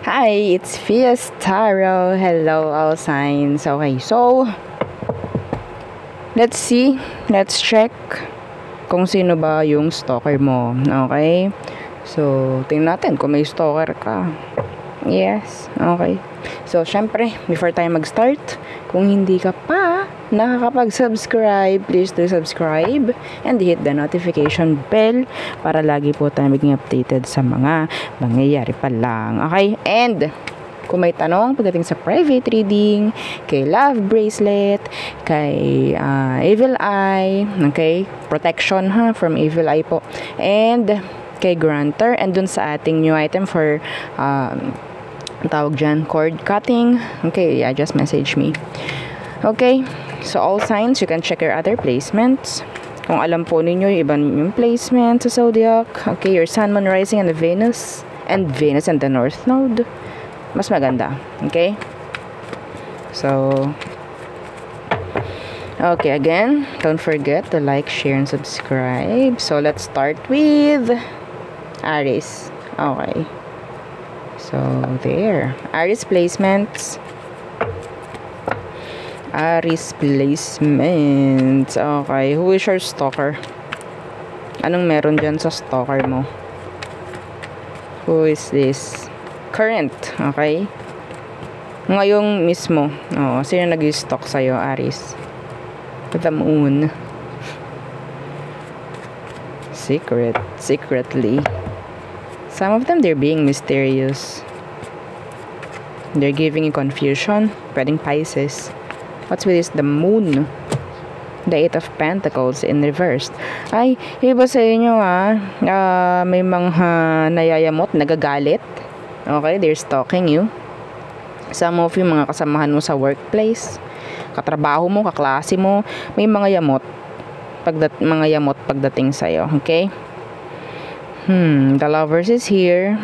Hi, it's Fiestaro. Hello, all signs. Okay, so let's see. Let's check kung sino ba yung stalker mo. Okay? So, tingnan natin kung may stalker ka. Yes. Okay. So, syempre, before tayo mag-start, kung hindi ka pa nakakapag-subscribe, please do subscribe and hit the notification bell para lagi po tayo maging updated sa mga mangyayari pa lang. Okay? And kung may tanong pagdating sa private reading, kay Love Bracelet, kay Evil Eye, okay? Protection from Evil Eye po. And kay Granter, and dun sa ating new item for tawag dyan, cord cutting. Okay, yeah, just message me. Okay, so all signs, you can check your other placements. Kung alam po ninyo, yung iba yung placement sa zodiac. Okay, your Sun, Moon, Rising, and the Venus and the North Node. Mas maganda. Okay? So, okay, again, don't forget to like, share, and subscribe. So, let's start with Aries. Okay. So, there. Aries placements. Okay. Who is your stalker? Anong meron dyan sa stalker mo? Who is this? Current. Okay. Ngayong mismo. Sino nag-stalk sa'yo, Aries? The Moon. Secretly. Some of them, they're being mysterious. They're giving you confusion. Pwedeng Pisces. What's with this? The Moon. The Eight of Pentacles in reverse. Ay, iba sa inyo may mga nayayamot, nagagalit. Okay, they're stalking you. Some of you, mga kasamahan mo sa workplace, katrabaho mo, kaklase mo, may mga yamot. Pagdating sa'yo. Okay? The Lovers is here.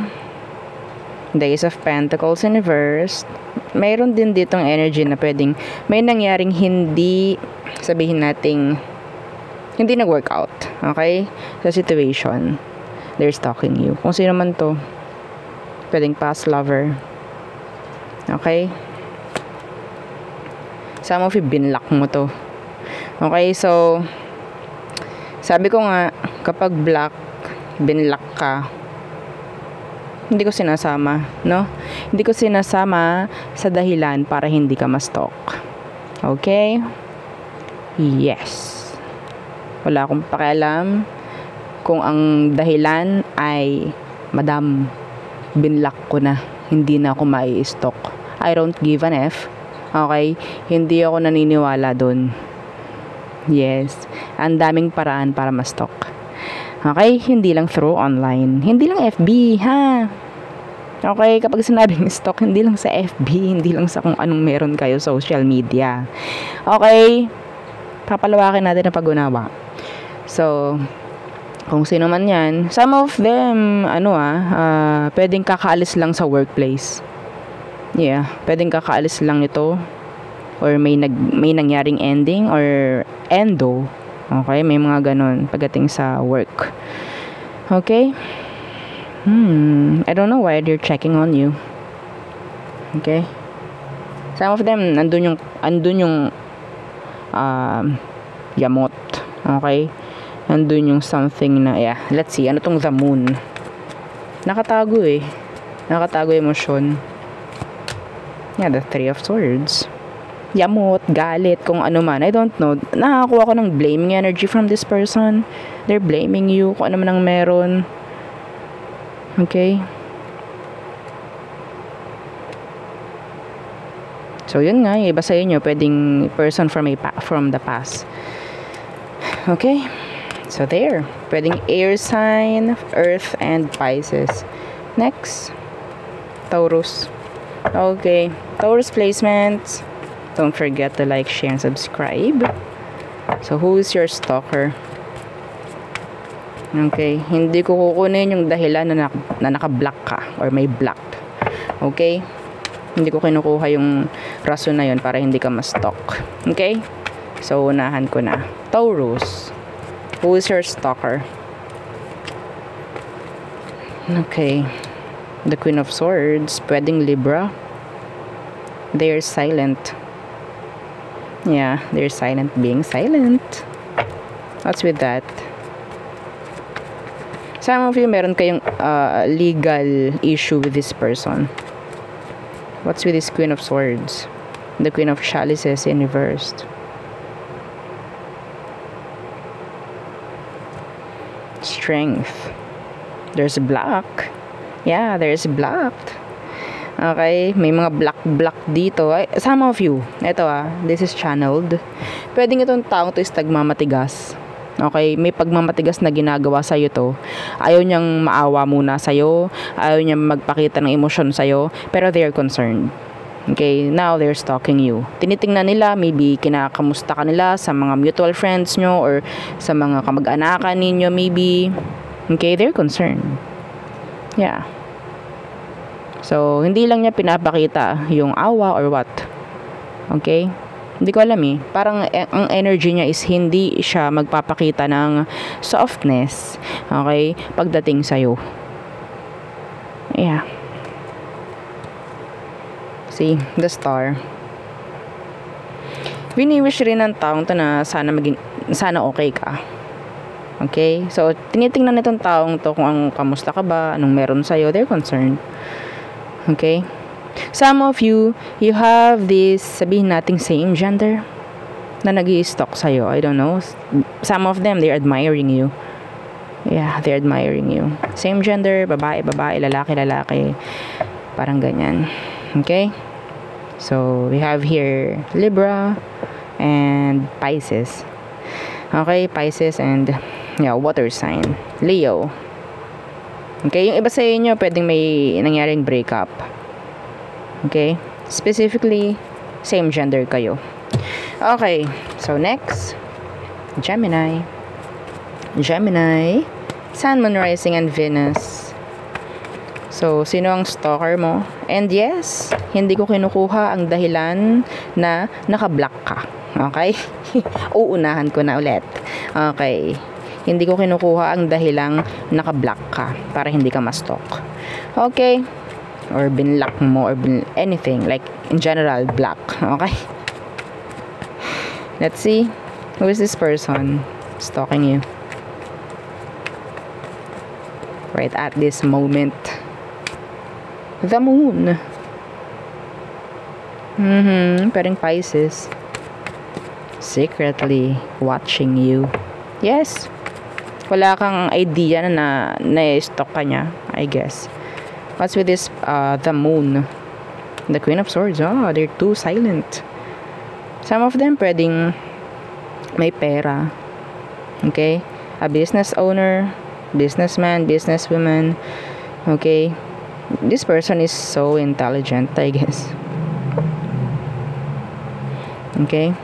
The Ace of Pentacles in reverse. Mayroon din ditong energy na pwedeng may nangyaring hindi, sabihin nating hindi nag-workout. Okay? Sa situation. They're stalking you. Kung sino man to, pwedeng past lover. Okay? Some of you, binlock mo to. Okay? So, sabi ko nga, kapag binlock ka, hindi ko sinasama, no? Hindi ko sinasama sa dahilan para hindi ka ma-stalk. Okay? Yes. Wala akong pakialam kung ang dahilan ay, Madam, binlock ko na. Hindi na ako mai-stalk. I don't give an F. Okay? Hindi ako naniniwala dun. Yes. Ang daming paraan para ma-stalk. Okay? Hindi lang through online. Hindi lang FB, ha? Okay? Kapag sinabing stalk, hindi lang sa FB, hindi lang sa kung anong meron kayo social media. Okay? Papalawakin natin ang pag-unawa. So, kung sino man yan, some of them, pwedeng kakaalis lang sa workplace. Yeah, pwedeng kakaalis lang ito. Or may nangyaring ending or endo. Okay, may mga ganun pagdating sa work. Okay? I don't know why they're checking on you. Okay? Some of them, andun yung yamot. Okay? Andun yung something na, yeah. Let's see, ano tong the Moon? Nakatago Nakatago emosyon. Yeah, the Three of Swords. Yamot, galit, kung ano man. I don't know. Nakakuha ko ng blaming energy from this person. They're blaming you kung ano man ang meron. Okay? So, yun nga. Iba sa inyo, pwedeng person from the past. Okay? So, there. Pwedeng air sign, Earth, and Pisces. Next. Taurus. Okay. Taurus placements. Don't forget to like, share, and subscribe. So, who is your stalker? Okay. Hindi ko kukunin yung dahilan na naka-block ka or may blocked. Okay? Hindi ko kinukuha yung rason na yun para hindi ka ma-stalk. Okay? So, unahan ko na. Taurus. Who is your stalker? Okay. The Queen of Swords, pwedeng Libra. They're silent. Yeah, they're silent, being silent. What's with that? Some of you, meron kayong legal issue with this person. What's with this Queen of Swords? The Queen of Chalices in reversed. Strength. There's black. Yeah, there's black. Okay, may mga black dito. Ay, some of you, ito this is channeled. Pwedeng itong taong to is nagmamatigas. Okay, may pagmamatigas na ginagawa sa'yo to. Ayaw niyang maawa muna sa'yo. Ayaw niyang magpakita ng emosyon sa'yo. Pero they're concerned. Okay, now they're stalking you. Tinitingnan nila, maybe kinakamusta ka nila sa mga mutual friends nyo or sa mga kamag-anakan ninyo maybe. Okay, they're concerned. Yeah. So, hindi lang niya pinapakita yung awa or what. Okay? Hindi ko alam Parang ang energy niya is hindi siya magpapakita ng softness. Okay? Pagdating sa'yo. Yeah. See? The Star. Wini-wish rin ng taong to na sana okay ka. Okay? So, tinitingnan nitong taong to kung kamusta ka ba, anong meron sa'yo. They're concerned. Okay? Some of you have this, sabihin nating same gender, na nag-i-stalk sa'yo. I don't know. Some of them, they're admiring you. Yeah, they're admiring you. Same gender, babae, lalaki. Parang ganyan. Okay? So, we have here Libra and Pisces. Okay, Pisces and water sign. Leo. Okay, yung iba sa inyo, pwedeng may nangyaring breakup. Okay? Specifically, same gender kayo. Okay, so next, Gemini. Gemini, Sun, Moon, Rising, and Venus. So, sino ang stalker mo? And yes, hindi ko kinukuha ang dahilan na naka-block ka. Okay? Uunahan ko na ulit. Okay. Hindi ko kinukuha ang dahilang naka-block ka para hindi ka ma-stalk. Okay? Or binlock mo or anything. Like, in general, block. Okay? Let's see. Who is this person stalking you? Right at this moment. The Moon. Parang Pisces. Secretly watching you. Yes. Wala kang idea na na-stalk ka niya, I guess. What's with this, the Moon? The Queen of Swords. Oh, they're too silent. Some of them pwedeng may pera. Okay? A business owner, businessman, businesswoman. Okay? This person is so intelligent, I guess. Okay?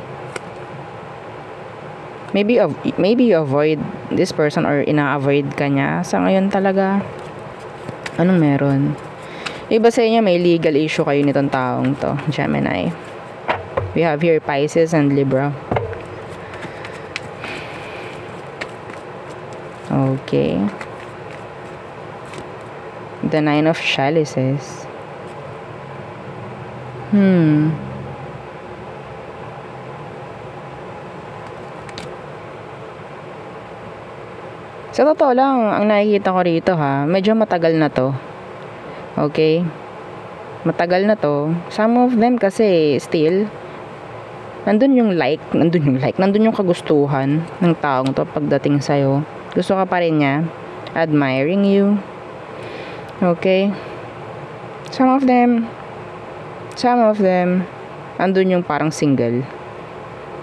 Maybe you avoid this person or ina-avoid ka niya sa ngayon talaga. Anong meron? Iba sa inyo, may legal issue kayo nitong taong to, Gemini. We have here Pisces and Libra. Okay. The Nine of Chalices. Sa totoo lang, ang nakikita ko rito medyo matagal na to. Okay? Matagal na to. Some of them kasi still, nandun yung kagustuhan ng taong to pagdating sa'yo. Gusto ka pa rin niya. Admiring you. Okay? Some of them, nandun yung parang single.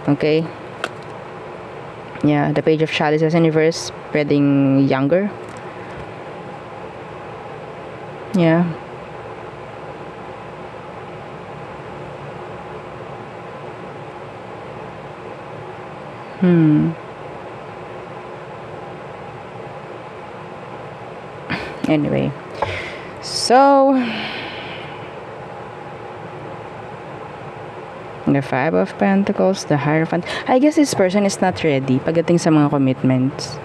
Okay? Yeah, the Page of Chalices in reverse, pwedeng younger. Yeah. Anyway. So, the Five of Pentacles, the Hierophant. I guess this person is not ready pagdating sa mga commitments.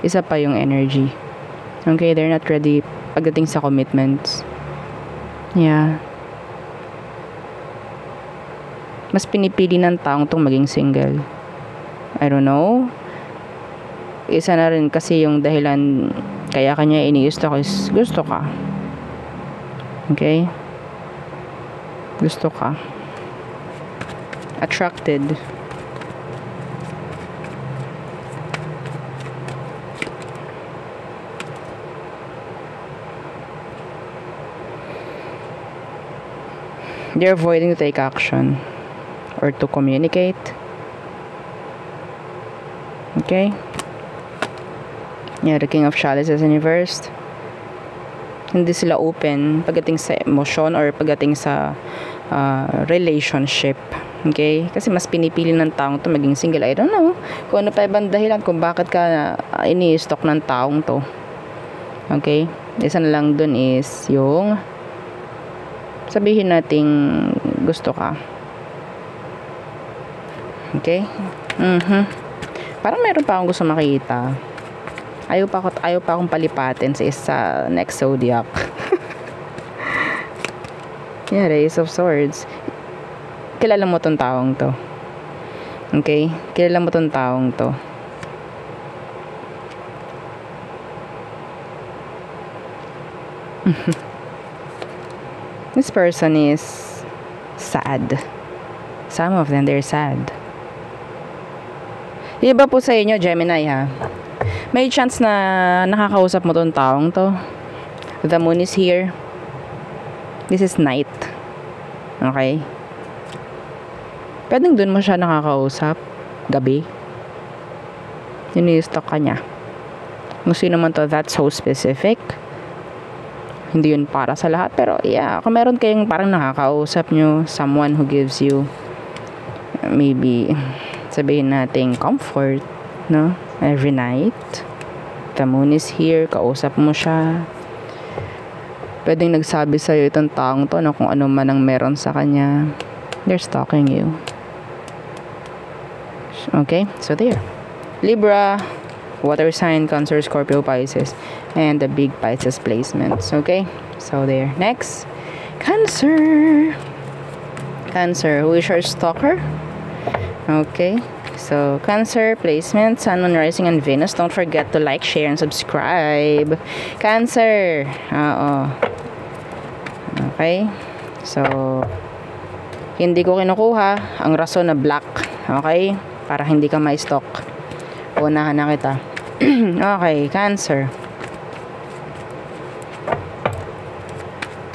Isa pa yung energy. Okay, they're not ready pagdating sa commitments. Yeah. Mas pinipili ng taong tong maging single. I don't know. Isa na rin kasi yung dahilan kaya kanya ini-stalk is gusto ka. Okay? Gusto ka. Attracted. They're avoiding to take action or to communicate. Okay? Yeah, the King of Chalices in reversed. Hindi sila open pagdating sa emotion or pagdating sa relationship. Okay? Kasi mas pinipili ng taong to maging single. I don't know kung ano pa ibang dahilan kung bakit ka ini-stalk ng taong to. Okay? Isa na lang dun is yung sabihin nating gusto ka. Okay? Parang meron pa akong gusto makita. Ayaw pa akong palipatin sa isa next zodiac. Yeah, the Ace of Swords. Kilala mo tong taong to. Okay? Kilala mo tong taong to. This person is sad. Some of them, they're sad. Iba po sa inyo, Gemini, ha? May chance na nakakausap mo tong taong to. The moon is here. This is night. Okay? Pwedeng dun mo siya nakakausap. Gabi. Ini-stalk ka niya. Kung sino man to, that's so specific. Hindi yun para sa lahat. Pero yeah, kung meron kayong parang nakakausap nyo, someone who gives you maybe sabihin natin comfort, no? Every night. The moon is here. Kausap mo siya. Pwedeng nagsabi sa'yo itong taong to na kung ano man ang meron sa kanya. They're stalking you. Okay? So there. Libra, water sign, Cancer, Scorpio, Pisces, and the big Pisces placements. Okay? So there. Next. Cancer. Cancer. Who is your stalker? Okay. So, Cancer, placement, Sun, Moon, Rising, and Venus. Don't forget to like, share, and subscribe. Cancer. Okay. So, hindi ko kinukuha ang rason na black. Okay? Para hindi ka ma-stalk. Unahan na kita. Okay, Cancer.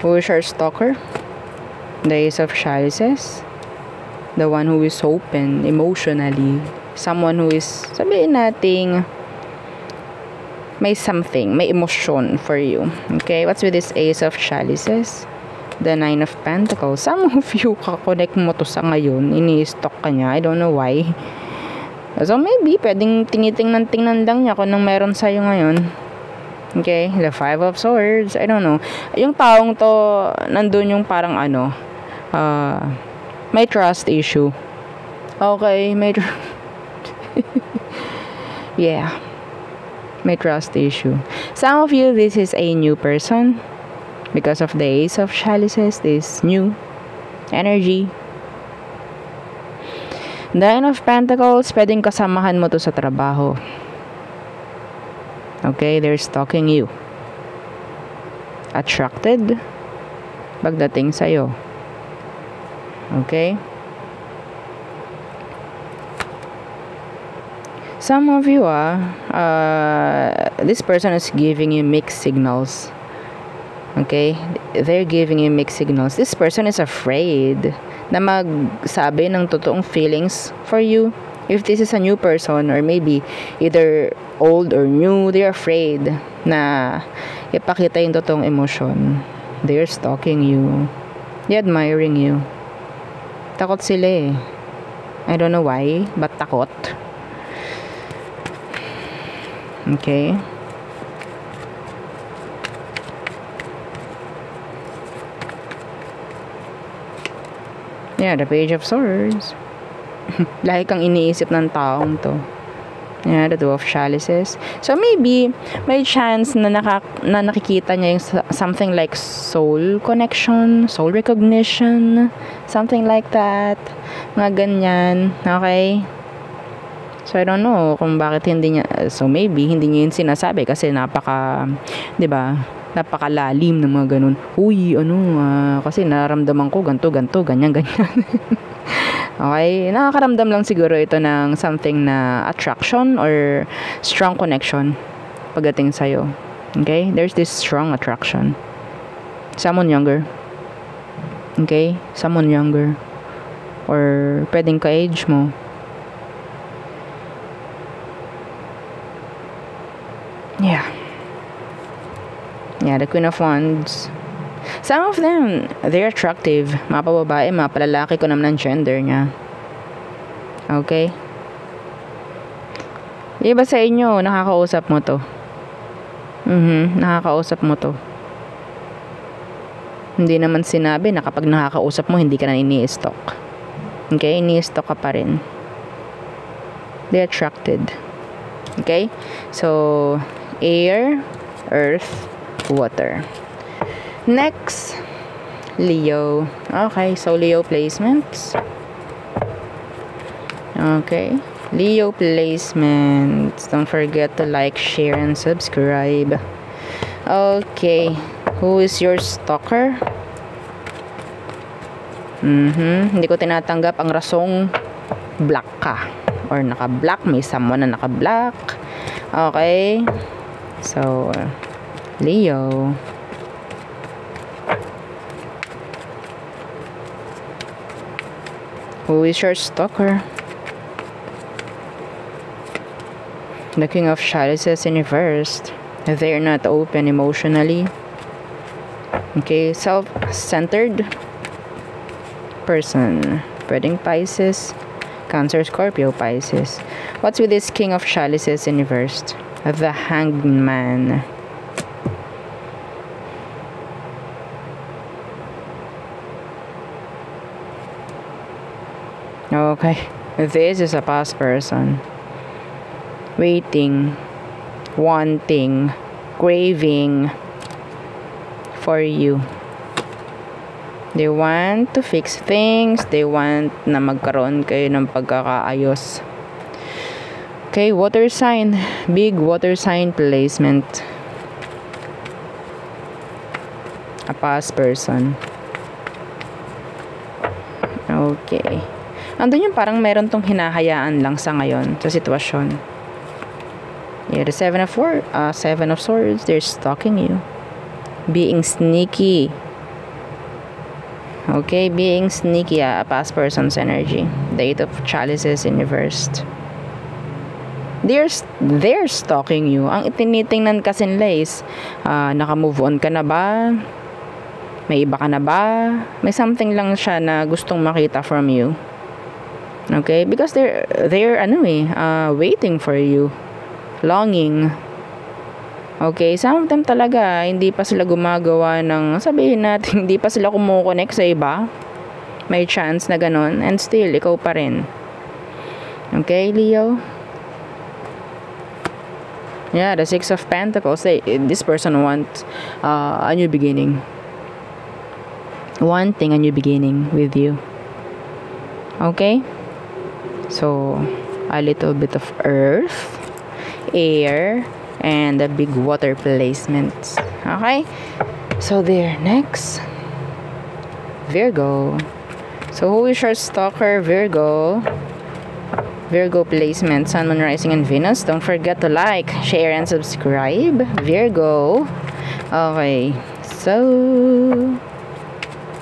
Who is your stalker? The Ace of Chalices. The one who is open emotionally. Someone who is, sabihin nating, may something, may emotion for you. Okay, what's with this Ace of Chalices? The Nine of Pentacles. Some of you, kakonect mo to sa ngayon. Ini-stalk ka niya. I don't know why. So, maybe, pwedeng tingnan lang niya kung anong meron sa'yo ngayon. Okay, the Five of Swords. I don't know. Yung taong to, nandun yung parang may trust issue. Okay, yeah. May trust issue. Some of you, this is a new person. Because of the Ace of Chalices, this new energy. Nine of Pentacles, pwedeng kasamahan mo to sa trabaho. Okay, they're stalking you. Attracted pagdating sa'yo. Okay? Some of you, this person is giving you mixed signals. Okay? They're giving you mixed signals. This person is afraid na magsabi ng totoong feelings for you. If this is a new person or maybe either old or new, they're afraid na ipakita yung totoong emotion. They're stalking you. They're admiring you. Takot sila eh. I don't know why, but takot. Okay. Yeah, the Page of Swords. Lagi kang iniisip ng taong to. Yeah, the Two of Chalices. So maybe may chance na nakikita niya yung something like soul connection, soul recognition, something like that. Mga ganyan. Okay? So I don't know kung bakit hindi niya, so maybe hindi niya yung sinasabi kasi 'di ba? Napakalalim ng mga ganun. Uy, kasi nararamdaman ko ganto, ganyan. Okay, nakakaramdam lang siguro ito ng something na attraction or strong connection pagdating sa'yo. Okay, there's this strong attraction. Someone younger. Okay, someone younger. Or pwedeng ka-age mo. Yeah, the Queen of Wands. Some of them, they're attractive. Mga pababae, mga palalaki ko naman ang gender niya. Okay? Iba sa inyo, nakakausap mo to. Nakakausap mo to. Hindi naman sinabi na kapag nakakausap mo, hindi ka na ini-stalk. Okay? Ini-stalk ka pa rin. They're attracted. Okay? So, air, earth, water. Next, Leo. Okay, so Leo placements. Okay, Leo placements. Don't forget to like, share, and subscribe. Okay, who is your stalker? Hindi ko tinatanggap ang rasong black ka. Or naka-black, may someone na naka-black. Okay, so Leo. Who is your stalker? The King of Chalices in reversed. They're not open emotionally. Okay, self-centered person. Pwedeng Pisces, Cancer, Scorpio, Pisces. What's with this King of Chalices in reversed? The Hanged Man. Okay, this is a past person. Waiting, wanting, craving for you. They want to fix things. They want na magkaroon kayo ng pagkakaayos. Okay, water sign. Big water sign placement. A past person. Okay. Andun yung parang meron tong hinahayaan lang sa ngayon sa sitwasyon. Yeah, the Seven of Swords, they're stalking you. Being sneaky. Okay, being sneaky, a past person's energy. The Eight of Chalices in reversed. They're stalking you. Ang itinitingnan kasi nila is, naka-move on ka na ba? May iba ka na ba? May something lang siya na gustong makita from you. Okay, because they're waiting for you, longing. Okay, some of them talaga hindi pa sila gumagawa ng, sabihin natin, hindi pa sila kumukonek sa iba. May chance na ganon, and still ikaw pa rin. Okay, Leo. Yeah, the Six of Pentacles. This person wants a new beginning, wanting a new beginning with you. Okay. So, a little bit of earth, air, and the big water placements. Okay? So, there. Next. Virgo. So, who is your stalker? Virgo. Virgo placement. Sun, Moon, Rising, and Venus. Don't forget to like, share, and subscribe. Virgo. Okay. So,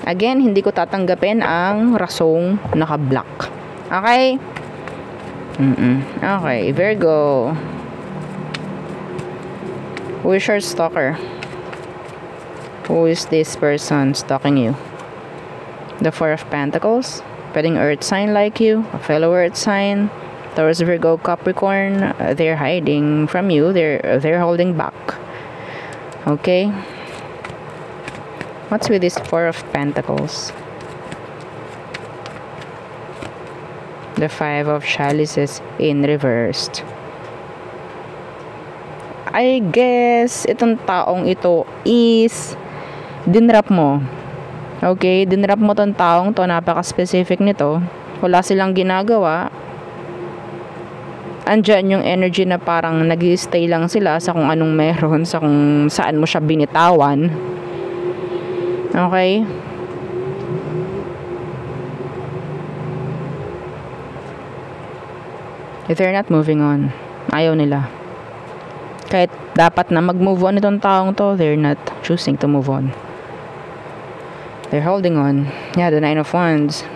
again, hindi ko tatanggapin ang rasong naka-block. Okay? Okay, Virgo. Who is your stalker? Who is this person stalking you? The Four of Pentacles. Pwedeng earth sign like you, a fellow earth sign. Taurus, Virgo, Capricorn. They're hiding from you. They're holding back. Okay. What's with this Four of Pentacles? The Five of Chalices in reversed. I guess, itong taong ito is dinrap mo. Okay? Dinrap mo tong taong to. Napaka-specific nito. Wala silang ginagawa. Andyan yung energy na parang nag-i-stay lang sila sa kung anong meron, sa kung saan mo siya binitawan. Okay? If they're not moving on, ayaw nila. Kahit dapat na mag-move on itong taong to, they're not choosing to move on. They're holding on. Yeah, the Nine of Wands.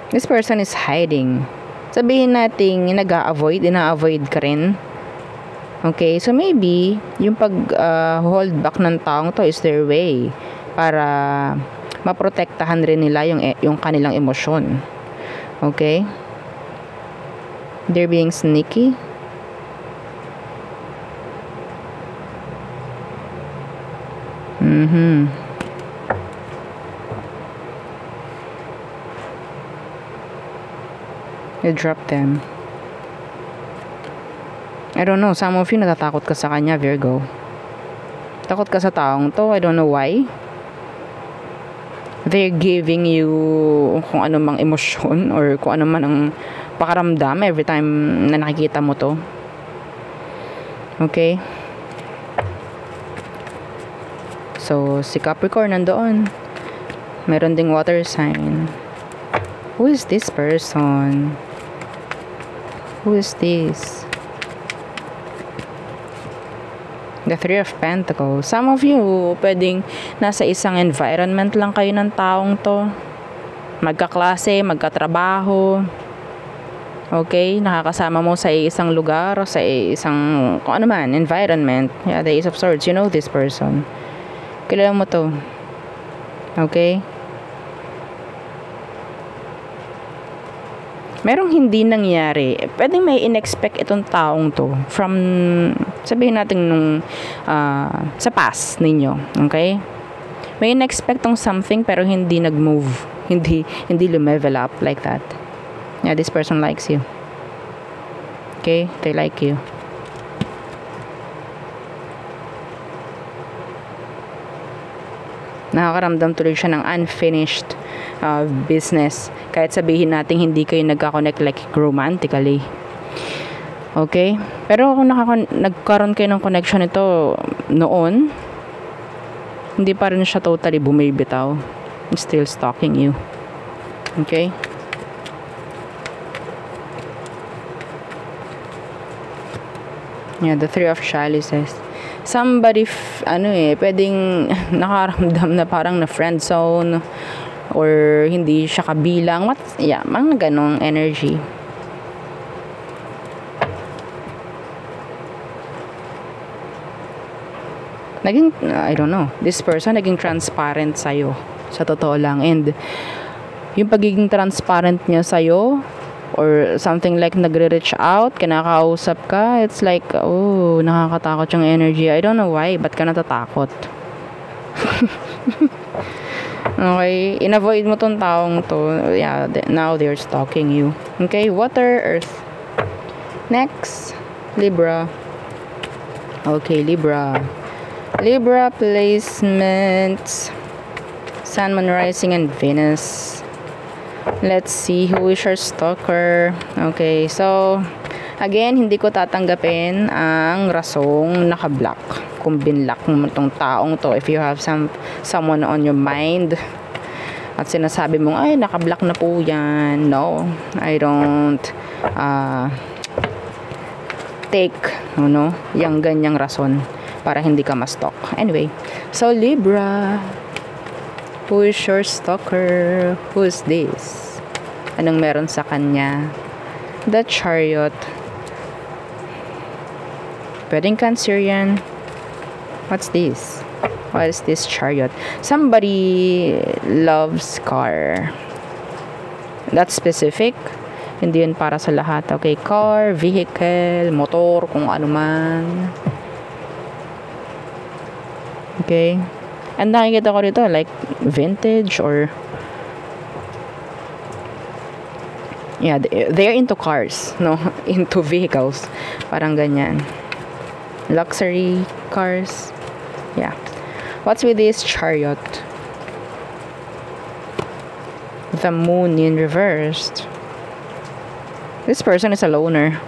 This person is hiding. Sabihin natin, ina-avoid ka rin. Okay, so maybe, yung pag-hold back ng taong to is their way para maprotektahan rin nila yung kanilang emosyon. Okay? They're being sneaky. You drop them. I don't know, some of you natatakot ka sa kanya, Virgo. Takot ka sa taong to, I don't know why. They're giving you kung ano mang emosyon or kung ano man ang pakaramdam every time na nakikita mo to. Okay? So, si Capricorn nandoon. Meron ding water sign. Who is this person? Who is this? The Three of Pentacles. Some of you, pwedeng nasa isang environment lang kayo ng taong to. Magkaklase, magkatrabaho. Okay? Nakakasama mo sa isang lugar o sa isang, kung ano man, environment. Yeah, the Ace of Swords. You know this person. Kilala mo to. Okay? Merong hindi nangyari. Pwedeng may in-expect itong taong to from, sabihin natin nung sa past ninyo. Okay? May in-expect tong something pero hindi nag-move. Hindi lumevel up like that. Yeah, this person likes you. Okay? They like you. Nakakaramdam tuloy siya ng unfinished business. Kahit sabihin natin hindi kayo nagka-connect like romantically. Okay? Pero kung nagkaroon kayo ng connection ito noon, hindi pa rin siya totally bumibitaw. He's still stalking you. Okay? Yeah, the Three of Chalices. Somebody, pwedeng nakaramdam na parang na friend zone or hindi siya kabilang. Mga ganong energy. I don't know, this person naging transparent sa'yo. Sa totoo lang. And yung pagiging transparent niya sa'yo, or something like nagre-reach out, kinakausap ka, it's like, oh, nakakatakot yung energy. I don't know why, ba't ka natatakot? Okay, in-avoid mo tong taong to. Yeah, now they're stalking you. Okay, water, earth. Next, Libra. Okay, Libra. Libra placements. Sun, Moon, Rising, and Venus. Let's see who is your stalker. Okay, so again, hindi ko tatanggapin ang rasong naka-block. Kung binlock mo tong taong to, if you have someone on your mind at sinasabi mong, ay, naka-block na po yan. No, I don't take yung ganyang rason para hindi ka ma-stalk. Anyway, so Libra, who is your stalker? Who is this? Anong meron sa kanya? The Chariot. Pwedeng Cancer yan. What's this? What is this Chariot? Somebody loves car. That's specific. Hindi yun para sa lahat. Okay, car, vehicle, motor, kung ano man. Okay. And nakikita ko rito, like, vintage or yeah, they're into cars, no? Into vehicles. Parang ganyan. luxury cars. Yeah. What's with this Chariot? The Moon in reversed. This person is a loner.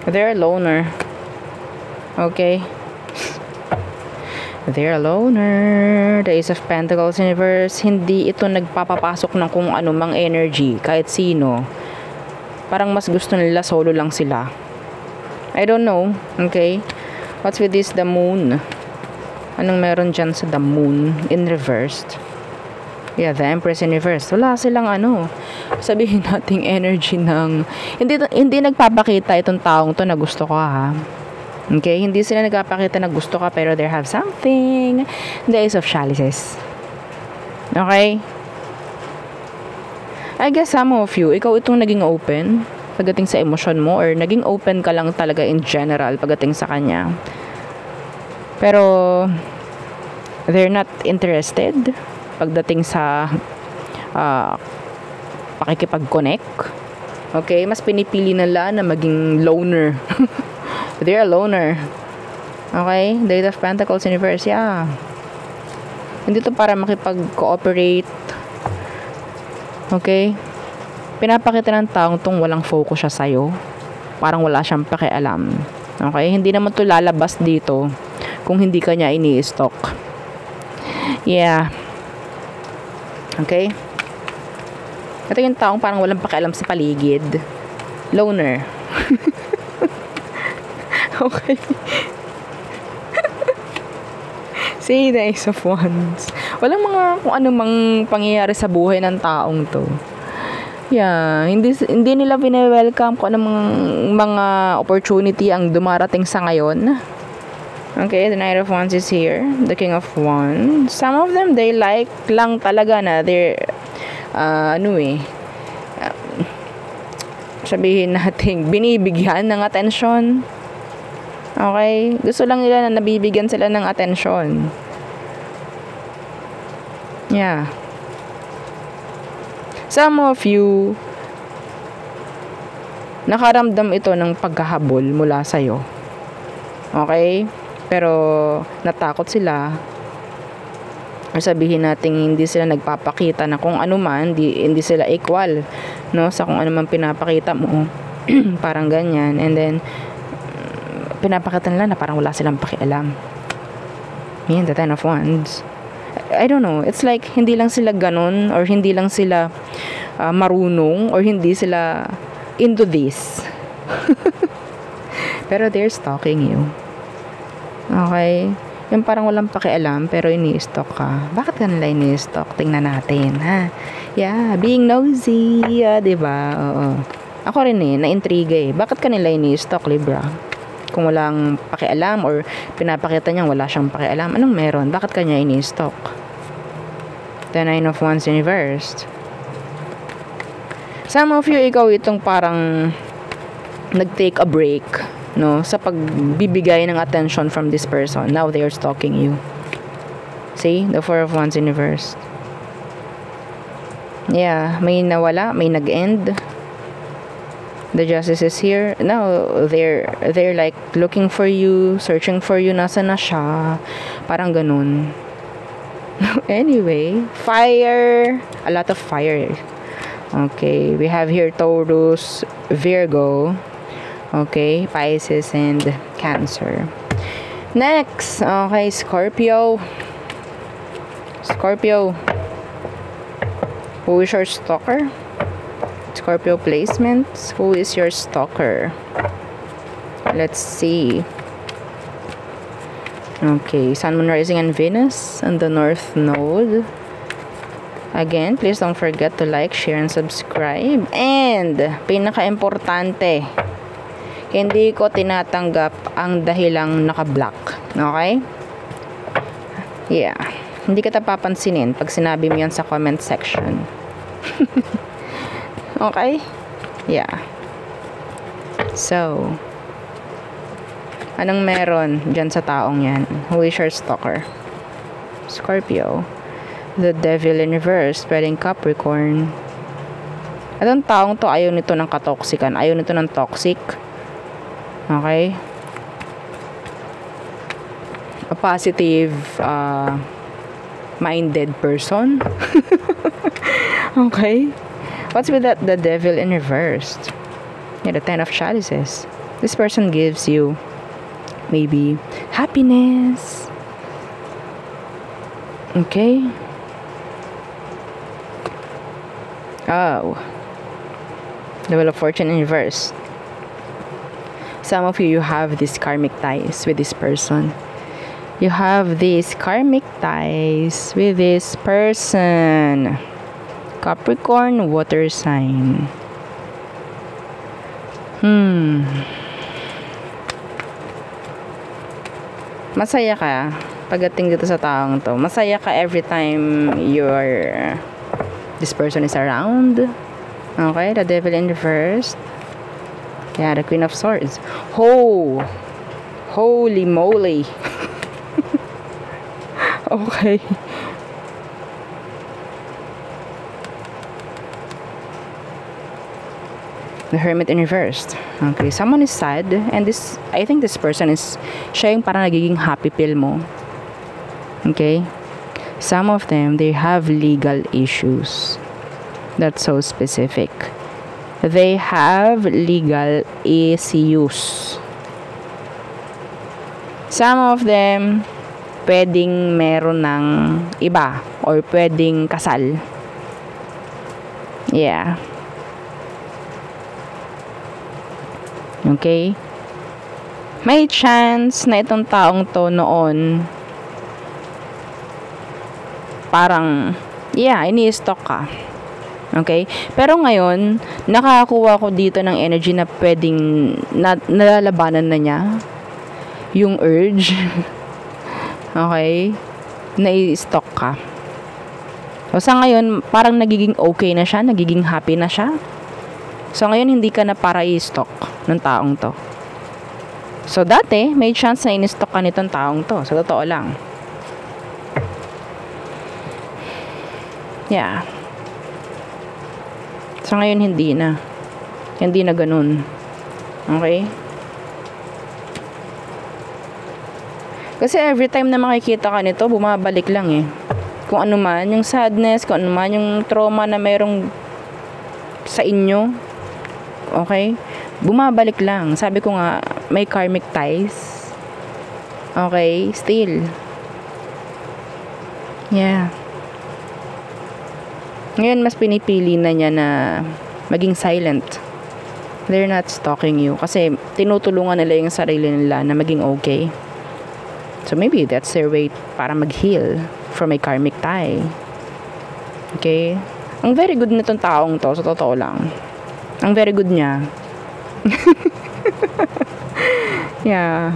They're a loner. Okay. They're a loner. The Ace of Pentacles in reverse. Hindi ito nagpapapasok ng kung anumang energy. Kahit sino. Parang mas gusto nila solo lang sila. I don't know. Okay. What's with this the Moon? Anong meron dyan sa the Moon in reversed? Yeah, the Empress in reverse. Wala silang sabihin nating energy ng hindi nagpapakita itong taong to na gusto ko, ha. Okay, hindi sila nagpapakita na gusto ka, pero they have something. The Ace of Chalices. Okay? I guess some of you, ikaw itong naging open pagdating sa emosyon mo, or naging open ka lang talaga in general pagdating sa kanya. Pero they're not interested pagdating sa pakikipag-connect. Okay? Mas pinipili nila na maging loner. They're a loner. Okay? The Eight of Pentacles in reverse. Yeah. Hindi to para makipag-cooperate. Okay? Pinapakita ng taong tong walang focus siya sa'yo. Parang wala siyang pakialam. Okay? Hindi naman to lalabas dito kung hindi ka niya ini-stalk. Yeah. Okay? Ito yung taong parang walang pakialam sa paligid. Loner. Okay. See, the Ace of Wands. Walang mga kung anumang pangyayari sa buhay ng taong to. Yeah, hindi nila bine-welcome kung anong mga opportunity ang dumarating sa ngayon. Okay, the Knight of Wands is here. The King of Wands. Some of them, they like lang talaga na they're, sabihin natin, binibigyan ng atensyon. Okay? Gusto lang nila na nabibigyan sila ng atensyon. Yeah. Some of you, nakaramdam ito ng pagkahabol mula sa'yo. Okay? Pero natakot sila. Or sabihin natin hindi sila nagpapakita na kung ano man, hindi sila equal, no, sa kung ano man pinapakita mo. Parang ganyan. And then pinapakita nila na parang wala silang pakialam. Yan, the Ten of Wands. I don't know. It's like hindi lang sila ganun, or hindi lang sila marunong, or hindi sila into this. Pero they're stalking you. Okay? Yung parang walang pakialam, pero ini-stalk ka. Bakit ka nila ini-stalk? Tingnan natin, ha? Yeah, being nosy. Diba? Oo. Ako rin na-intriga Bakit ka nila ini-stalk, Libra? Kung walang pakialam, or pinapakita niyang wala siyang pakialam, anong meron? Bakit ka niya ini-stalk? The Nine of Wands in reversed. Some of you, ikaw itong parang nag-take a break, no, sa pagbibigay ng attention from this person. Now they are stalking you. See? The Four of Wands in reversed. Yeah, may nawala, may nag-end. The Justice is here. Now they're like looking for you, searching for you. Nasa na siya? Parang ganun. Anyway, fire. A lot of fire. Okay, we have here Taurus, Virgo. Okay, Pisces and Cancer. Next, okay, Scorpio. Scorpio. Who is your stalker? Scorpio placements. Who is your stalker? Let's see. Okay, Sun, Moon, Rising, and Venus on the North Node. Again, please don't forget to like, share, and subscribe. And, pinaka-importante, hindi ko tinatanggap ang dahilang naka-block. Okay? Yeah. Hindi kita papansinin pag sinabi mo yan sa comment section. Okay? Yeah. So, anong meron dyan sa taong yan? Who is your stalker? Scorpio. The Devil in reverse, pwedeng Capricorn. Itong taong to, ayaw nito ng katoksikan. Ayaw nito ng toxic. Okay? a positive minded person. Okay. What's with that? The devil in reverse. Yeah, the 10 of chalices. This person gives you maybe happiness. Okay. Oh. The Wheel of Fortune in reverse. Some of you have these karmic ties with this person. You have these karmic ties with this person. Capricorn, water sign. Masaya ka pagdating dito sa taong to. Masaya ka every time this person is around. Okay, the devil in reverse. Yeah, the Queen of Swords. Holy moly. Okay. The Hermit in reverse. Okay, someone is sad and I think this person is siya yung parang nagiging happy pill mo. Okay? Some of them, they have legal issues. That's so specific. They have legal issues. Some of them, pwedeng meron ng iba or pwedeng kasal. Yeah. Okay? May chance na itong taong to noon parang ini-stalk ka. Okay? Pero ngayon, nakakakuha ko dito ng energy na pwedeng nalalabanan na niya yung urge. Okay? Na-stalk ka. So, sa ngayon, parang nagiging okay na siya, nagiging happy na siya. So, ngayon, hindi ka na para i-stalk ng taong to. So, dati, may chance na in-stalk ka nitong taong to. Sa totoo lang. Yeah. So, ngayon, hindi na. Hindi na ganun. Okay? Kasi every time na makikita ka nito, bumabalik lang eh. Kung ano man, yung sadness, kung ano man, yung trauma na merong sa inyo. Okay? Bumabalik lang. Sabi ko nga, may karmic ties. Okay? Still. Yeah. Ngayon, mas pinipili na niya na maging silent. They're not stalking you. Kasi tinutulungan nila yung sarili nila na maging okay. So, maybe that's their way para mag-heal from a karmic tie. Okay? Ang very good nitong taong to, sa totoo lang. Ang very good niya. Yeah.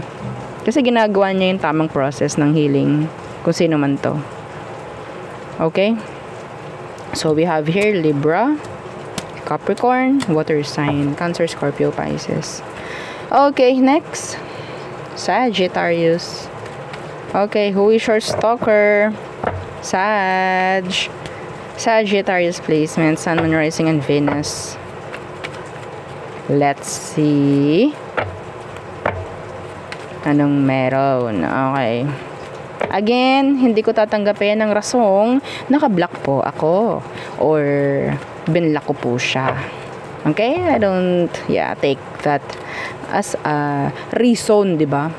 Kasi ginagawa niya yung tamang process ng healing. Kung sino man to. Okay? So, we have here Libra, Capricorn, water sign, Cancer, Scorpio, Pisces. Okay, next. Sagittarius. Okay, who is your stalker? Sagittarius placement, Sun, Moon, Rising, and Venus. Let's see. Anong meron? Okay. Again, hindi ko tatanggapin ng rasong naka-block po ako or binlock ko po siya. Okay? I don't, take that as a reason, di ba?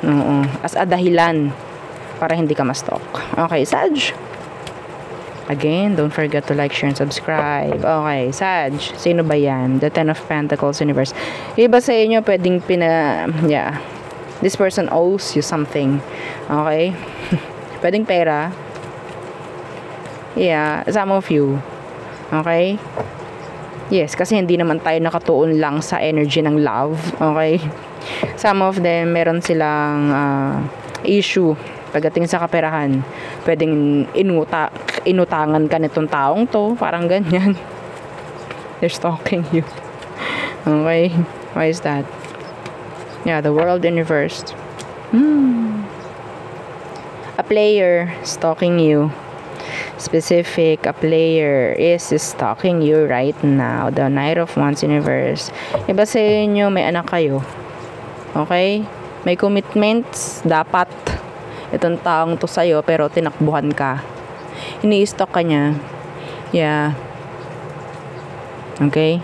As a dahilan para hindi ka ma-stalk. Okay, Sag. Again, don't forget to like, share, and subscribe. Okay, Sag. Sino ba yan? The 10 of Pentacles universe. Iba sa inyo, pwedeng this person owes you something. Okay? Pwedeng pera. Yeah, some of you. Okay? Yes, kasi hindi naman tayo nakatuon lang sa energy ng love. Okay? Some of them, meron silang issue pagdating sa kaperahan. Pwedeng inutangan ka nitong taong to. Parang ganyan. They're stalking you. Okay? Why is that? Yeah, the World in reverse. A player stalking you. Specific, a player is stalking you right now. The Knight of Wands in reverse. Iba sa inyo, may anak kayo. Okay? May commitments, dapat. itong taong to sa'yo, pero tinakbuhan ka. Ini-stalk ka niya. Yeah. Okay?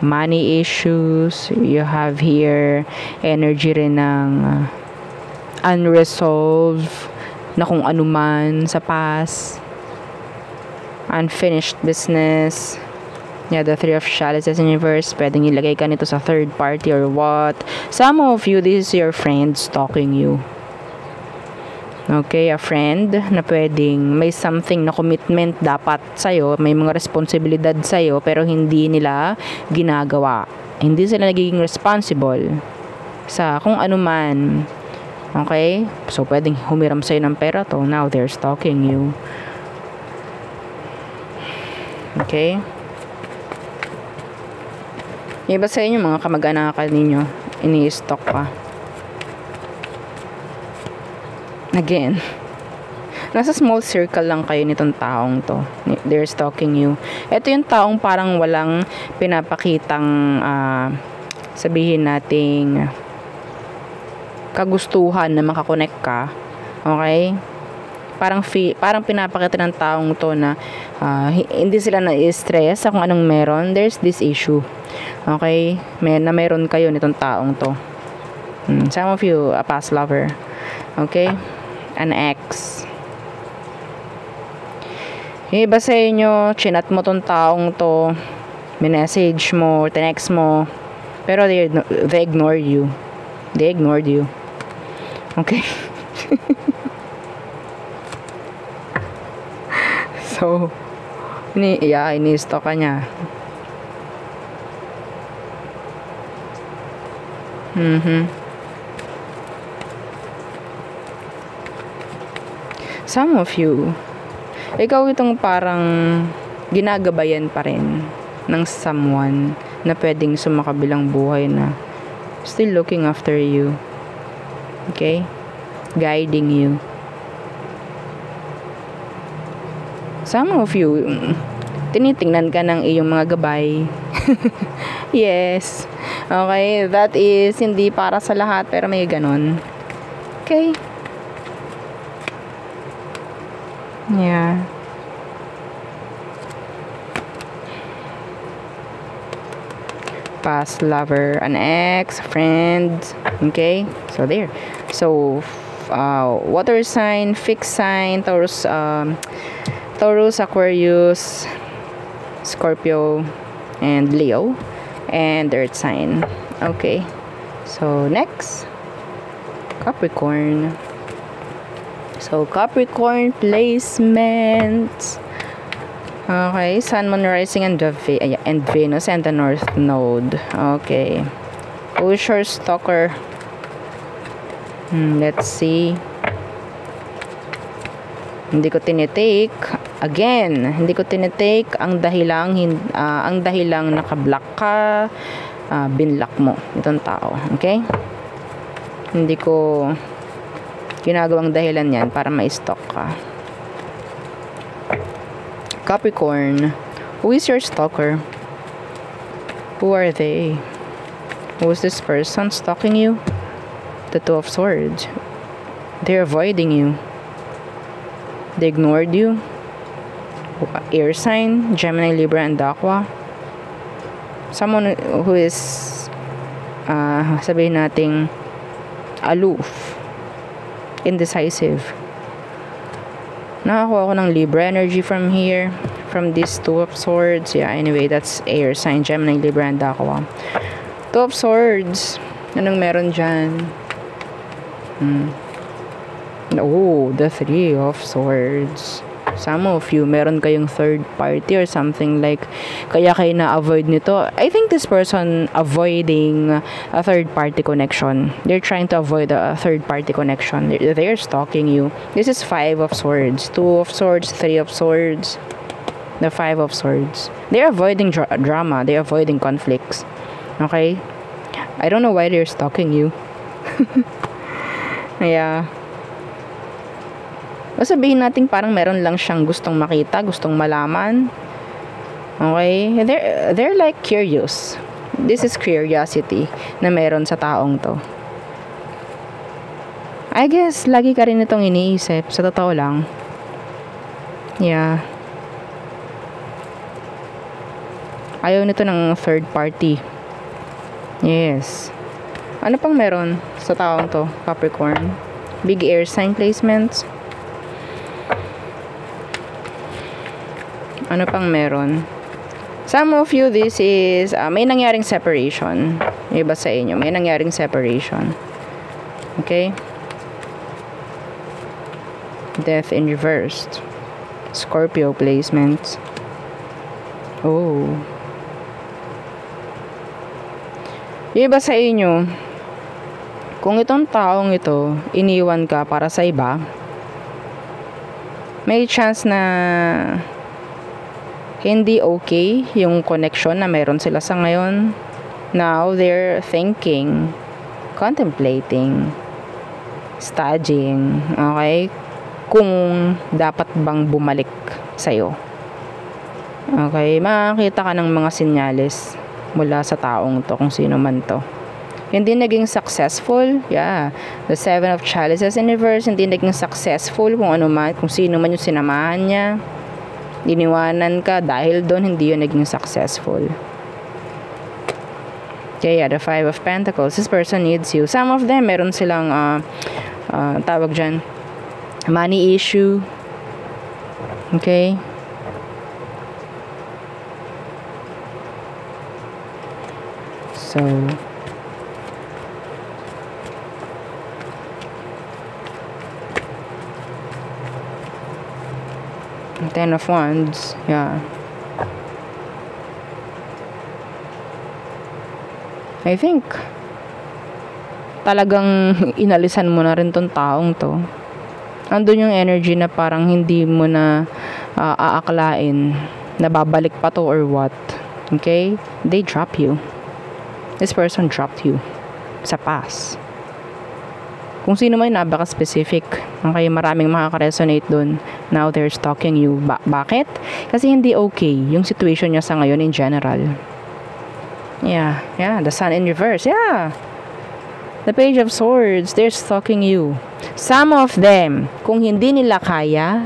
Money issues. You have here energy rin ng unresolved na kung ano man sa past. Unfinished business. Yeah, the Three of Chalices in reverse. Pwedeng ilagay ka nito sa third party or what. Some of you, this is your friend stalking you. Okay, a friend na pwedeng may something na commitment dapat sa'yo, may mga responsibilidad sa'yo, pero hindi nila ginagawa. Hindi sila nagiging responsible sa kung ano man. Okay? So, pwedeng humiram sa'yo ng pera to. Now, they're stalking you. Okay? Iba sa inyo, mga kamag-anakan ninyo, ini-stalk ka. Again, nasa small circle lang kayo nitong taong to. They're stalking you. Ito yung taong parang walang pinapakitang sabihin nating kagustuhan na makakonect ka. Okay? Parang pinapakita ng taong to na hindi sila na-stress sa kung anong meron. There's this issue. Okay? Meron kayo nitong taong to. Some of you, a past lover. Okay? An ex. Iba sa inyo, chinat mo tong taong to, minessage mo, tinext mo, pero they ignore you. They ignored you. Okay? So, ini-stalk ka niya. Some of you, ikaw itong parang ginagabayan pa rin ng someone na pwedeng sumakabilang buhay na still looking after you. Okay? Guiding you. Some of you, tinitingnan ka ng iyong mga gabay. Yes. Okay? That is hindi para sa lahat, pero may ganon. Okay? Yeah. Past lover, an ex, friend. Okay? So, there. So, water sign, fixed sign, Taurus, Aquarius, Scorpio, and Leo. And earth sign. Okay. So, next. Capricorn. So, Capricorn placement. Okay, Sun, Moon, Rising, and Venus, and the North Node. Okay. Who's your stalker? Let's see. Hindi ko tinitake. Again, hindi ko tinitake ang dahilang naka-block ka, binlock mo itong tao. Okay? Hindi ko ginagawang dahilan yan para ma-stalk ka. Capricorn, who is your stalker? Who are they? Who is this person stalking you? The Two of Swords. They're avoiding you. They ignored you. Air sign, Gemini, Libra, and Aqua. Someone who is sabihin nating aloof, indecisive. Nakakuha ko ng Libra energy from here, from these Two of Swords. Yeah, anyway, that's air sign, Gemini, Libra, and Aqua. Two of Swords. Anong meron dyan? Oh, the Three of Swords. Some of you, meron kayong third party or something like, kaya kayo na-avoid nito. I think this person avoiding a third party connection. They're trying to avoid a third party connection. They're stalking you. This is Five of Swords. Two of Swords, Three of Swords. The Five of Swords. They're avoiding drama. They're avoiding conflicts. Okay? I don't know why they're stalking you. Yeah. O sabihin natin parang meron lang siyang gustong makita, gustong malaman. Okay? They're like curious. This is curiosity na meron sa taong to. I guess, lagi ka rin itong iniisip. Sa totoo lang. Yeah. Ayaw nito ng third party. Yes. Ano pang meron sa taong to, Capricorn? Big air sign placements. Ano pang meron? Some of you, this is, may nangyaring separation. Yung iba sa inyo, may nangyaring separation. Okay? Death in reversed. Scorpio placements. Oh. Yung iba sa inyo, kung itong taong ito, iniwan ka para sa iba, may chance na hindi okay yung connection na meron sila sa ngayon. Now, they're thinking, contemplating, studying, okay? Kung dapat bang bumalik sa'yo. Okay? Makakita ka ng mga senyales mula sa taong to, kung sino man to. Hindi naging successful. Yeah. The Seven of Chalices in reverse, hindi naging successful kung ano man, kung sino man yung sinamahan niya. Iniwanan ka dahil doon, hindi yun naging successful. Okay, yeah, the Five of Pentacles. This person needs you. Some of them, meron silang tawag dyan, money issue. Okay? So, Ten of Wands, yeah. I think talagang inalisan mo na rin tong taong to. Andun yung energy na parang hindi mo na aaklain na babalik pa to or what. Okay? They drop you. This person dropped you sa past. Kung sino man, napaka-specific. Okay, maraming makaka-resonate dun. Now they're stalking you. Bakit? Kasi hindi okay yung situation niya sa ngayon in general. Yeah, the Sun in reverse. Yeah. The Page of Swords, they're stalking you. Some of them, kung hindi nila kaya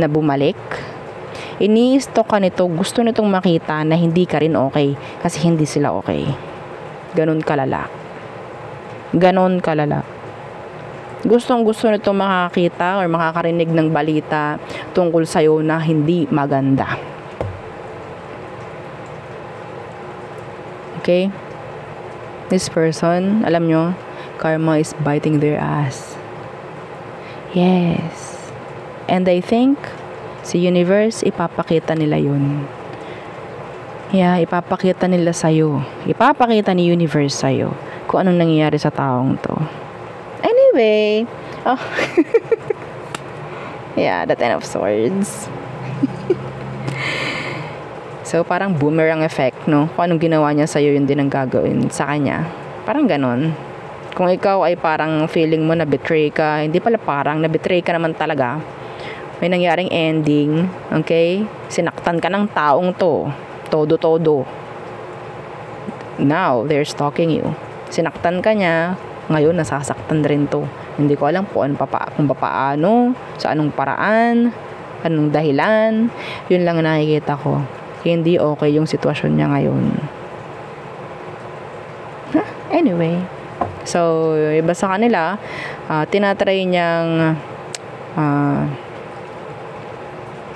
na bumalik, ini-stalk ka nito, gusto nitong makita na hindi ka rin okay kasi hindi sila okay. Ganon kalala. Ganon kalala. Gustong gusto nito makakita or makakarinig ng balita tungkol sa'yo na hindi maganda. Okay? This person, alam nyo, karma is biting their ass. Yes. And I think, si universe, ipapakita nila yun. Yeah, ipapakita nila sa'yo. Ipapakita ni universe sa'yo kung anong nangyayari sa taong to. Anyway, oh. Yeah, the Ten of Swords. So, parang boomerang effect, no? Kung anong ginawa niya sa'yo, yun din ang gagawin sa kanya. Parang ganon. Kung ikaw ay parang feeling mo na betray ka, hindi pala parang na-betray ka naman talaga. May nangyaring ending, okay? Sinaktan ka ng taong to. Todo-todo. Now, they're stalking you. Sinaktan ka niya, ngayon nasasaktan rin to. Hindi ko alam kung paano, sa anong paraan, anong dahilan. Yun lang nakikita ko. Hindi okay yung sitwasyon niya ngayon. Anyway. So, iba sa kanila, tinatry niyang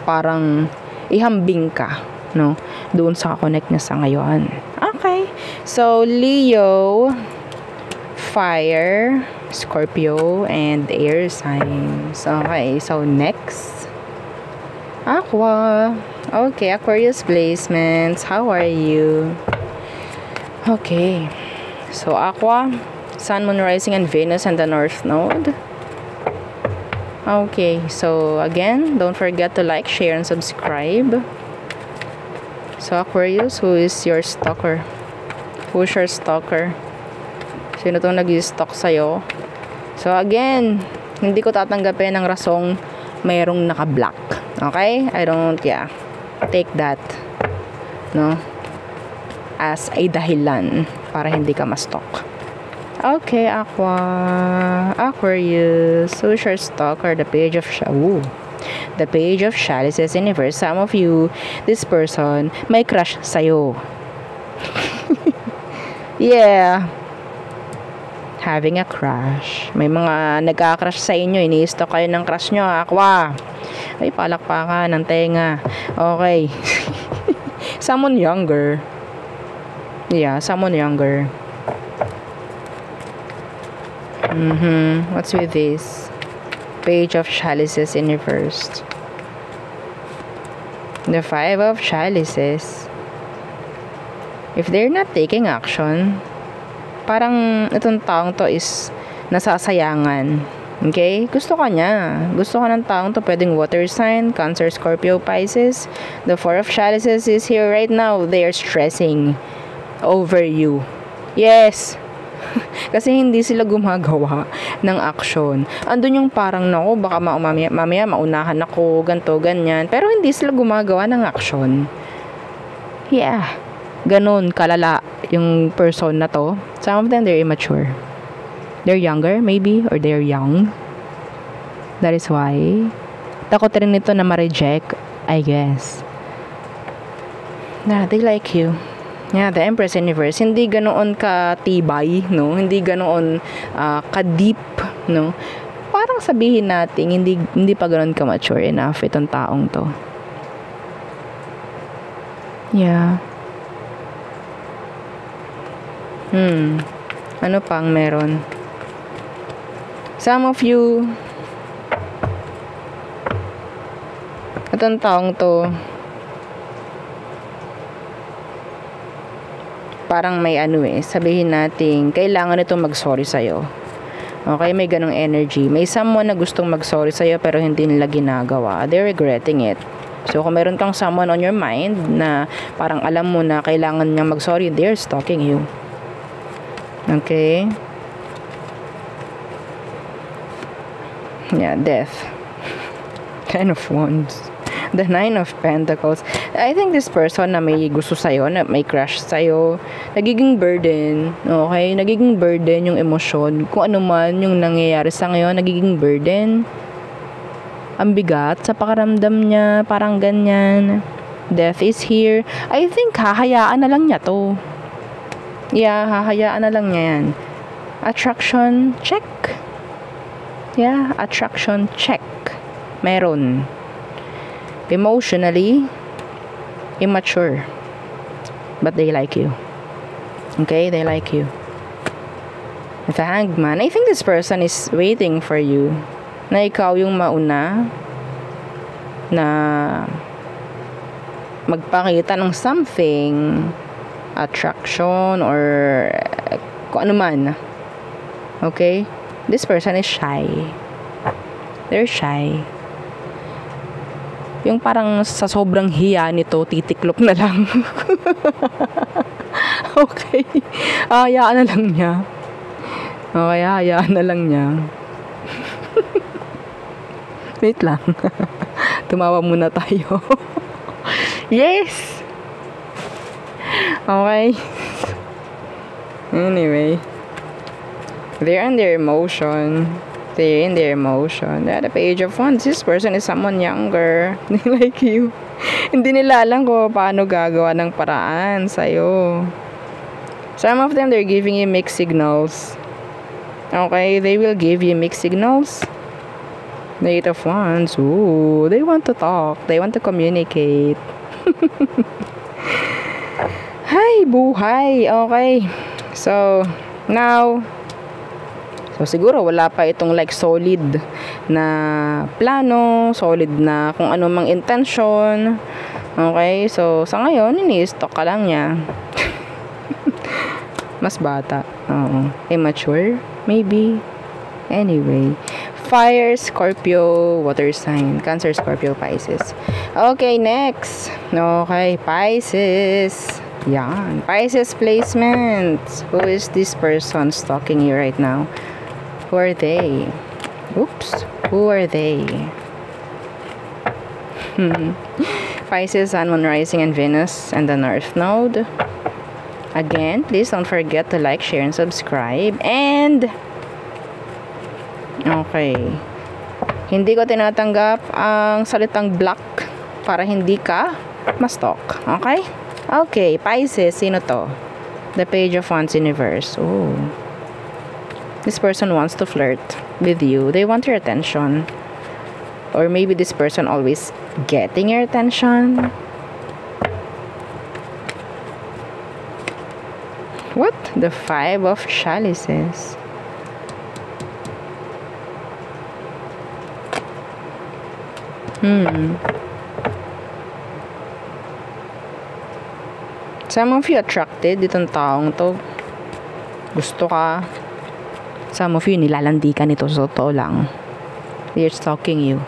parang ihambing ka, no? Doon sa connect niya sa ngayon. Okay. So, Leo, Fire, Scorpio, and Air signs. Okay. So, next, Aqua. Okay, Aquarius placements. How are you? Okay. So, Aqua, Sun, Moon, Rising, and Venus, and the North Node. Okay. So, again, don't forget to like, share, and subscribe. So, Aquarius, who is your stalker? Who's your stalker? Sino itong nag-stalk sa'yo? So, again, hindi ko tatanggapin ng rasong mayroong naka-block. Okay? I don't, take that. No? as a dahilan para hindi ka ma-stalk. Okay, Aquarius. Who's your stalker? The page of the page of chalices in reverse. Some of you, this person, may crush sa'yo. Yeah. Having a crush. May mga nagka-crush sa inyo. Ini-stalk kayo ng crush nyo, Aqua. Ay, palakpakan ng tenga. Okay. Someone younger. Yeah, someone younger. What's with this? Page of chalices in reverse. The 5 of chalices. If they're not taking action, parang itong taong to is nasasayangan. Okay? Gusto ka niya. Gusto ka ng taong to. Pwedeng water sign, Cancer, Scorpio, Pisces. The 4 of chalices is here right now. They are stressing over you. Yes. Kasi hindi sila gumagawa ng action. Andun yung parang, naku, baka mamaya maunahan ako, ganto, ganyan. Pero hindi sila gumagawa ng action. Yeah. Ganon kalala yung person na to. Some of them, they're immature. They're younger, maybe, or they're young. That is why. Takot rin nito na ma-reject, I guess. Nah, they like you. Yeah, the Empress Universe, hindi ganoon ka-tibay, no? Hindi ganoon ka-deep, no? Parang sabihin natin, hindi pa ganoon ka-mature enough itong taong to. Yeah. Ano pang meron? Some of you, itong taong to, parang may sabihin natin, kailangan ito mag-sorry sa'yo. Okay, may ganong energy. May someone na gustong mag-sorry sa'yo pero hindi nila ginagawa. They're regretting it. So, kung meron kang someone on your mind na parang alam mo na kailangan niya mag-sorry, they're stalking you. Okay? Yeah, death. 10 of Wands. The 9 of Pentacles. I think this person na may gusto sa'yo, na may crush sa'yo, nagiging burden. Okay? Nagiging burden yung emosyon. Kung ano man yung nangyayari sa ngayon, nagiging burden. Ang bigat sa pakaramdam niya, parang ganyan. Death is here. I think hahayaan na lang niya to. Yeah, hahayaan na lang niya yan. Attraction, check. Yeah, attraction, check. Meron. Emotionally, immature. But they like you. Okay, they like you. The Hangman, I think this person is waiting for you. Na ikaw yung mauna na magpakita ng something, attraction or kung ano man. Okay? This person is shy. They're shy. Yung parang sa sobrang hiya nito, titiklop na lang. Okay. Hayaan na lang niya. Okay, hayaan na lang niya. Wait lang. Tumawa muna tayo. Yes! Okay. Anyway. They're in their emotion. They're in their emotion. At the page of wands, this person is someone younger. They like you. Hindi nila alam kung paano gagawa ng paraan sa'yo. Some of them, they're giving you mixed signals. Okay, they will give you mixed signals. The 8 of wands. Ooh, they want to talk. They want to communicate. Hi, buhay. Okay. So, now, siguro wala pa itong like solid na plano, solid na kung ano mang intention. Okay? So, sa ngayon, ini-stalk ka lang niya. Mas bata. Oo. Immature? Maybe. Anyway. Fire, Scorpio, water sign. Cancer, Scorpio, Pisces. Okay, next. Okay, Pisces. Yan. Pisces placements. Who is this person stalking you right now? Who are they? Oops. Who are they? Pisces, Sun, Moon, Rising, and Venus, and the North Node. Again, please don't forget to like, share, and subscribe. And, okay. Hindi ko tinatanggap ang salitang block para hindi ka ma-stalk. Okay? Okay, Pisces, sino to? The Page of Wands Universe. Oh. This person wants to flirt with you. They want your attention. Or maybe this person always getting your attention. What? The Five of Chalices. Some of you attracted ditong taong to. Gusto ka. Some of you nilalandi ka nito sa totoo lang. They're stalking you.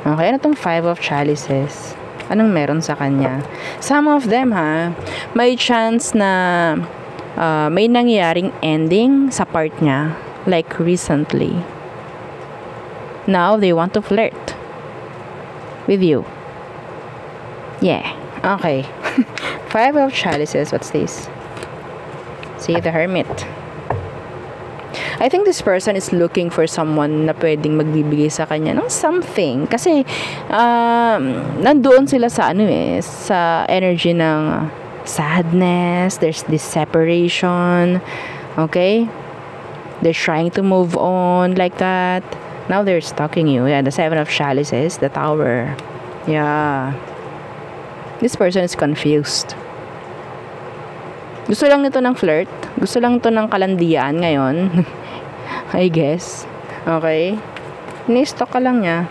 Okay, ano tong Five of Chalices? Anong meron sa kanya? Some of them, may chance na may nangyaring ending sa part niya, like recently. Now, they want to flirt with you. Yeah. Okay. Five of Chalices. What's this? See, the Hermit. I think this person is looking for someone na pwedeng magbibigay sa kanya ng something. Kasi, nandoon sila sa sa energy ng sadness. There's this separation. Okay? They're trying to move on like that. Now they're stalking you. Yeah, the Seven of Chalices, the Tower. Yeah. This person is confused. Gusto lang nito ng flirt. Gusto lang ito ng kalandian ngayon. I guess. Okay? Ni-stalk ka lang niya.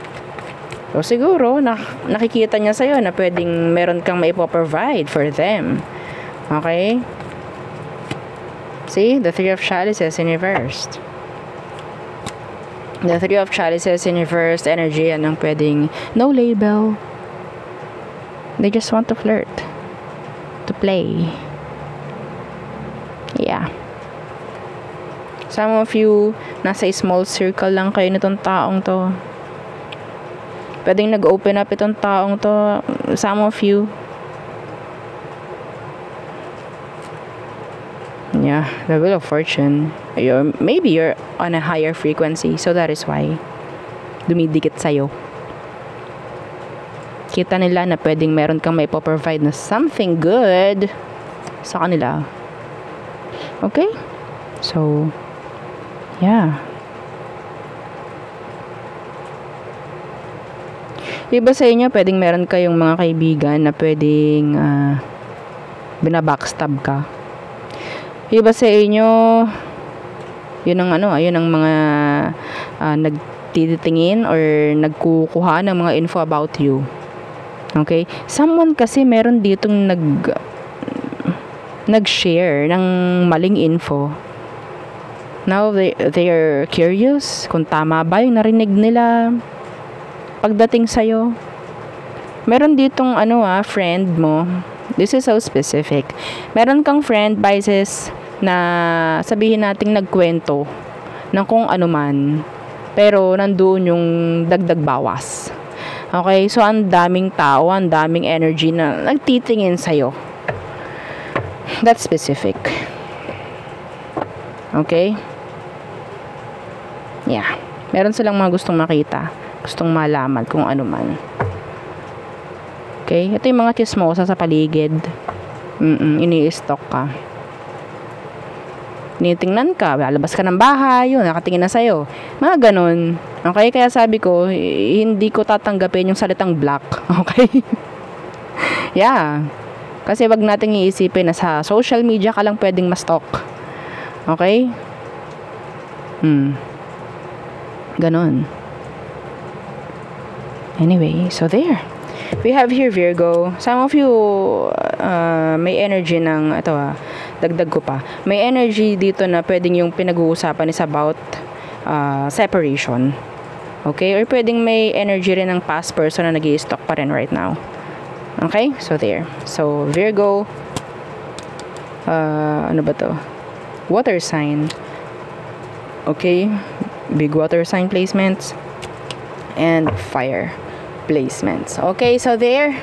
So, siguro, nakikita niya sa'yo na pwedeng meron kang maipoprovide for them. Okay? See? The Three of Chalices in reversed. The Three of Chalices in reversed energy, anong pwedeng no label. They just want to flirt. To play. Yeah. Some of you, nasa small circle lang kayo nitong taong to. Pwedeng nag-open up itong taong to. Some of you. Yeah, the Wheel of Fortune. Maybe you're on a higher frequency, so that is why dumidikit sa'yo. Kita nila na pwedeng meron kang maipoprovide na something good sa kanila. Okay? So, yeah. Iba sa inyo, pwedeng meron kayong mga kaibigan na pwedeng binabackstab ka. Iba sa inyo, yun ang yun ang mga nagtitingin or nagkukuha ng mga info about you. Okay? Someone kasi meron ditong nag-share ng maling info. Now, they are curious kung tama ba yung narinig nila pagdating sa'yo. Meron ditong friend mo. This is so specific. Meron kang friend, Pisces, na sabihin nating nagkwento ng kung ano man. Pero nandoon yung dagdag bawas. Okay? So, ang daming tao, ang daming energy na nagtitingin sa'yo. That's specific. Okay? Yeah. Meron silang mga gustong makita. Gustong malaman kung ano man. Okay? Ito yung mga chismosa sa paligid. Ini-stalk ka. Tinitingnan ka, lalabas ka ng bahay, yun, nakatingin na sa'yo. Mga ganun. Okay? Kaya sabi ko, hindi ko tatanggapin yung salitang black. Okay? Yeah. Kasi wag nating iisipin na sa social media ka lang pwedeng ma-stalk. Okay? Ganon. Anyway, so there. We have here Virgo. Some of you may energy ng dagdag ko pa. May energy dito na pwedeng yung pinag-uusapan is about separation. Okay? Or pwedeng may energy rin ng past person na nag-i-stalk pa rin right now. Okay? So there. So Virgo, ano ba to? Water sign. Okay? Big water sign placements. And fire. placements. Okay, so there.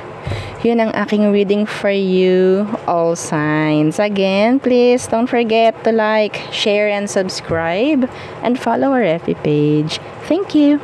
Yun ang aking reading for you, all signs. Again, please don't forget to like, share, and subscribe, and follow our FB page. Thank you.